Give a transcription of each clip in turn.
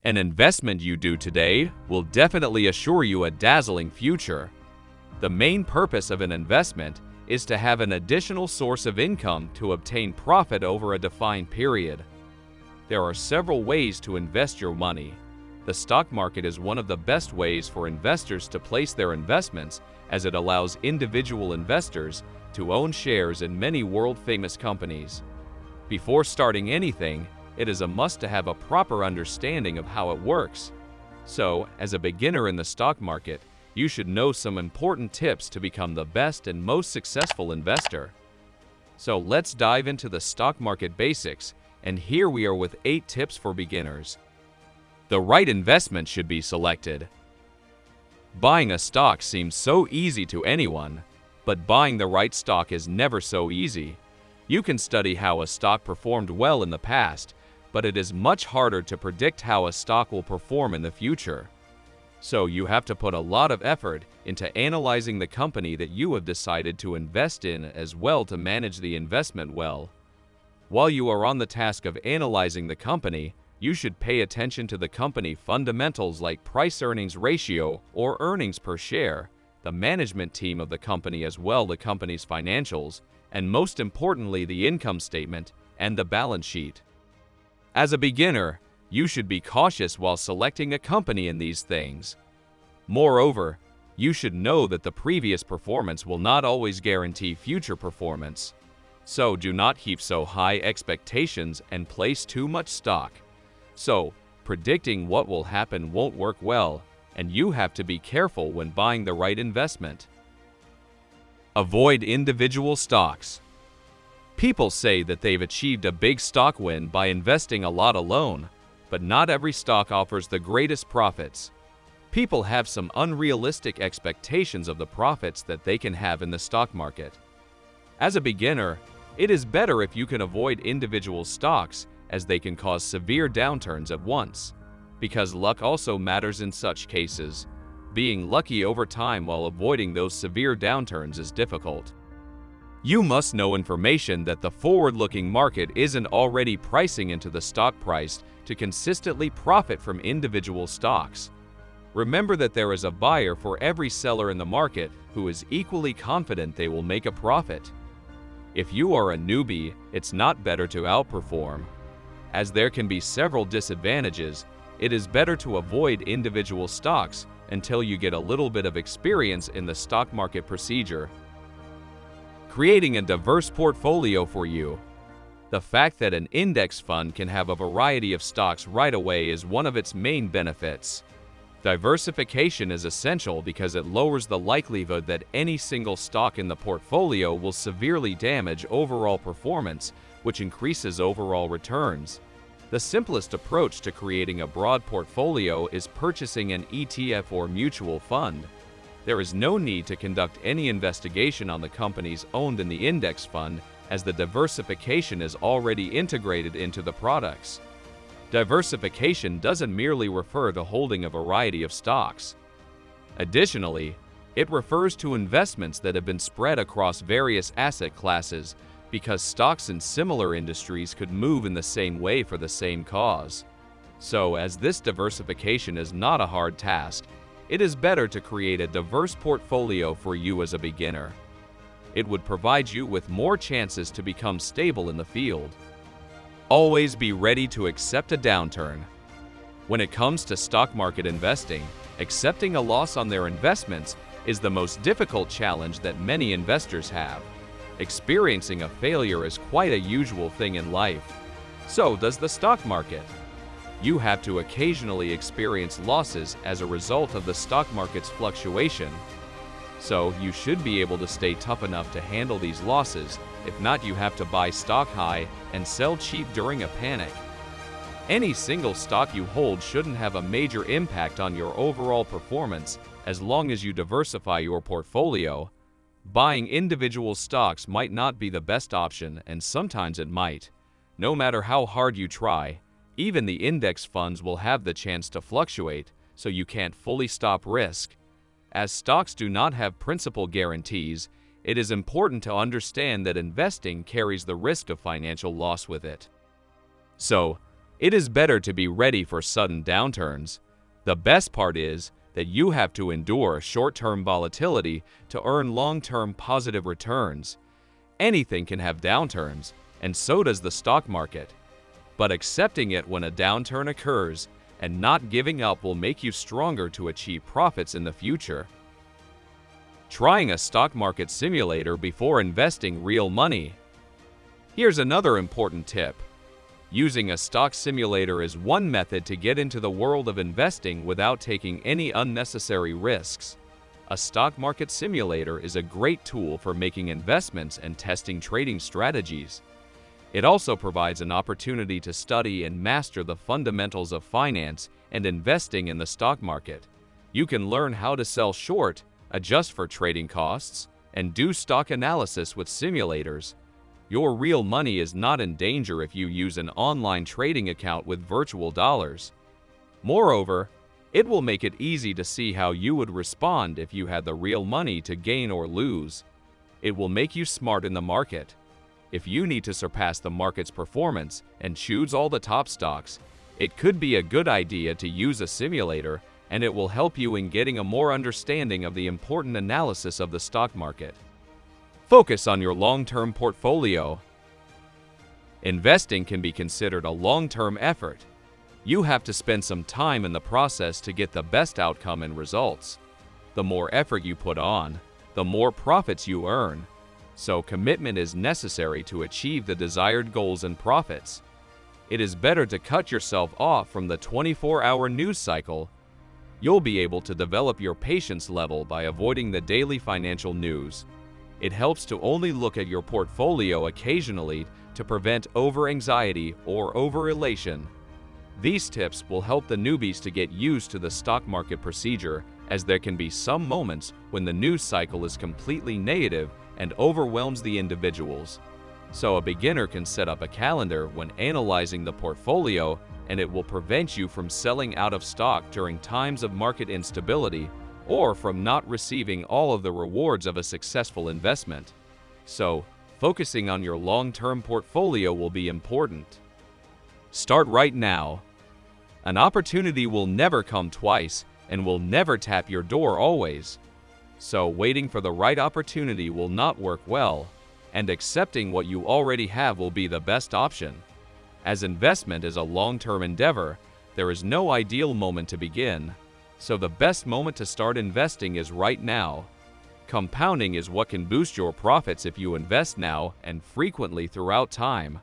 An investment you do today will definitely assure you a dazzling future. The main purpose of an investment is to have an additional source of income to obtain profit over a defined period. There are several ways to invest your money. The stock market is one of the best ways for investors to place their investments, as it allows individual investors to own shares in many world-famous companies. Before starting anything, it is a must to have a proper understanding of how it works. So, as a beginner in the stock market, you should know some important tips to become the best and most successful investor. So let's dive into the stock market basics, and here we are with 8 tips for beginners. The right investment should be selected. Buying a stock seems so easy to anyone, but buying the right stock is never so easy. You can study how a stock performed well in the past, but it is much harder to predict how a stock will perform in the future. So you have to put a lot of effort into analyzing the company that you have decided to invest in, as well to manage the investment well. While you are on the task of analyzing the company, you should pay attention to the company fundamentals like price-earnings ratio or earnings per share, the management team of the company, as well the company's financials, and most importantly the income statement and the balance sheet. As a beginner, you should be cautious while selecting a company in these things. Moreover, you should know that the previous performance will not always guarantee future performance. So do not heap so high expectations and place too much stock. So, predicting what will happen won't work well, and you have to be careful when buying the right investment. Avoid individual stocks. People say that they've achieved a big stock win by investing a lot alone, but not every stock offers the greatest profits. People have some unrealistic expectations of the profits that they can have in the stock market. As a beginner, it is better if you can avoid individual stocks, as they can cause severe downturns at once. Because luck also matters in such cases. Being lucky over time while avoiding those severe downturns is difficult. You must know information that the forward-looking market isn't already pricing into the stock price to consistently profit from individual stocks. Remember that there is a buyer for every seller in the market who is equally confident they will make a profit. If you are a newbie, it's not better to outperform. As there can be several disadvantages, it is better to avoid individual stocks until you get a little bit of experience in the stock market procedure. Creating a diverse portfolio for you. The fact that an index fund can have a variety of stocks right away is one of its main benefits. Diversification is essential because it lowers the likelihood that any single stock in the portfolio will severely damage overall performance, which increases overall returns. The simplest approach to creating a broad portfolio is purchasing an ETF or mutual fund. There is no need to conduct any investigation on the companies owned in the index fund, as the diversification is already integrated into the products. Diversification doesn't merely refer to holding a variety of stocks. Additionally, it refers to investments that have been spread across various asset classes, because stocks in similar industries could move in the same way for the same cause. So, as this diversification is not a hard task, it is better to create a diverse portfolio for you as a beginner. It would provide you with more chances to become stable in the field. Always be ready to accept a downturn. When it comes to stock market investing, accepting a loss on their investments is the most difficult challenge that many investors have. Experiencing a failure is quite a usual thing in life. So does the stock market. You have to occasionally experience losses as a result of the stock market's fluctuation. So you should be able to stay tough enough to handle these losses. If not, you have to buy stock high and sell cheap during a panic. Any single stock you hold shouldn't have a major impact on your overall performance as long as you diversify your portfolio. Buying individual stocks might not be the best option, and sometimes it might. No matter how hard you try, even the index funds will have the chance to fluctuate, so you can't fully stop risk. As stocks do not have principal guarantees, it is important to understand that investing carries the risk of financial loss with it. So, It is better to be ready for sudden downturns. The best part is that you have to endure short-term volatility to earn long-term positive returns. Anything can have downturns, and so does the stock market. But accepting it when a downturn occurs and not giving up will make you stronger to achieve profits in the future. Trying a stock market simulator before investing real money. Here's another important tip. Using a stock simulator is one method to get into the world of investing without taking any unnecessary risks. A stock market simulator is a great tool for making investments and testing trading strategies. It also provides an opportunity to study and master the fundamentals of finance and investing in the stock market. You can learn how to sell short, adjust for trading costs, and do stock analysis with simulators. Your real money is not in danger if you use an online trading account with virtual dollars. Moreover, it will make it easy to see how you would respond if you had the real money to gain or lose. It will make you smart in the market. If you need to surpass the market's performance and choose all the top stocks, it could be a good idea to use a simulator, and it will help you in getting a more understanding of the important analysis of the stock market. Focus on your long-term portfolio. Investing can be considered a long-term effort. You have to spend some time in the process to get the best outcome and results. The more effort you put on, the more profits you earn. So commitment is necessary to achieve the desired goals and profits. It is better to cut yourself off from the 24-hour news cycle. You'll be able to develop your patience level by avoiding the daily financial news. It helps to only look at your portfolio occasionally to prevent over-anxiety or over-elation. These tips will help the newbies to get used to the stock market procedure, as there can be some moments when the news cycle is completely negative and overwhelms the individuals. So a beginner can set up a calendar when analyzing the portfolio, and it will prevent you from selling out of stock during times of market instability or from not receiving all of the rewards of a successful investment. So, focusing on your long-term portfolio will be important. Start right now. An opportunity will never come twice and will never tap your door always. So, waiting for the right opportunity will not work well, and accepting what you already have will be the best option. As investment is a long-term endeavor, there is no ideal moment to begin. So the best moment to start investing is right now. Compounding is what can boost your profits if you invest now and frequently throughout time.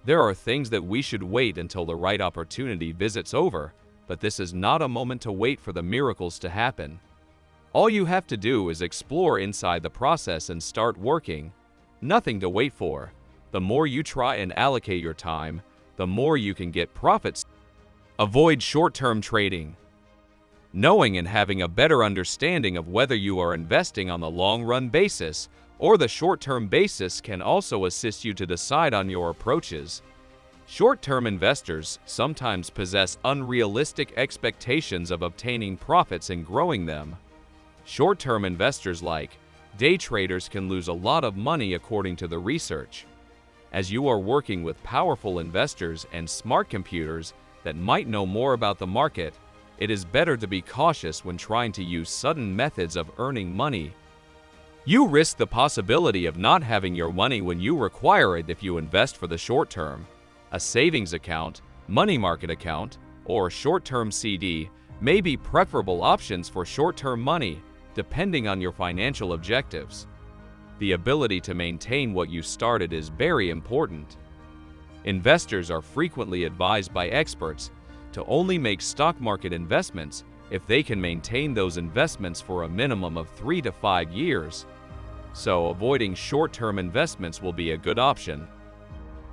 There are things that we should wait until the right opportunity visits over, but this is not a moment to wait for the miracles to happen. All you have to do is explore inside the process and start working. Nothing to wait for. The more you try and allocate your time, the more you can get profits. Avoid short-term trading. Knowing and having a better understanding of whether you are investing on the long-run basis or the short-term basis can also assist you to decide on your approaches. Short-term investors sometimes possess unrealistic expectations of obtaining profits and growing them. Short-term investors like day traders can lose a lot of money according to the research. As you are working with powerful investors and smart computers that might know more about the market, it is better to be cautious when trying to use sudden methods of earning money. You risk the possibility of not having your money when you require it if you invest for the short term. A savings account, money market account, or short-term CD may be preferable options for short-term money, depending on your financial objectives. The ability to maintain what you started is very important. Investors are frequently advised by experts to only make stock market investments if they can maintain those investments for a minimum of 3 to 5 years. So avoiding short-term investments will be a good option.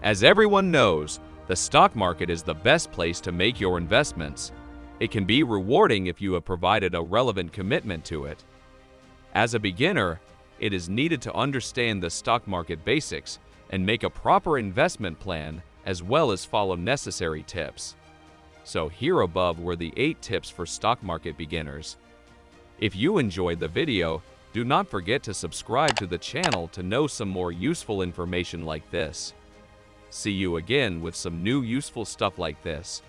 As everyone knows, the stock market is the best place to make your investments. It can be rewarding if you have provided a relevant commitment to it. As a beginner, it is needed to understand the stock market basics and make a proper investment plan, as well as follow necessary tips. So here above were the 8 tips for stock market beginners. If you enjoyed the video, do not forget to subscribe to the channel to know some more useful information like this. See you again with some new useful stuff like this.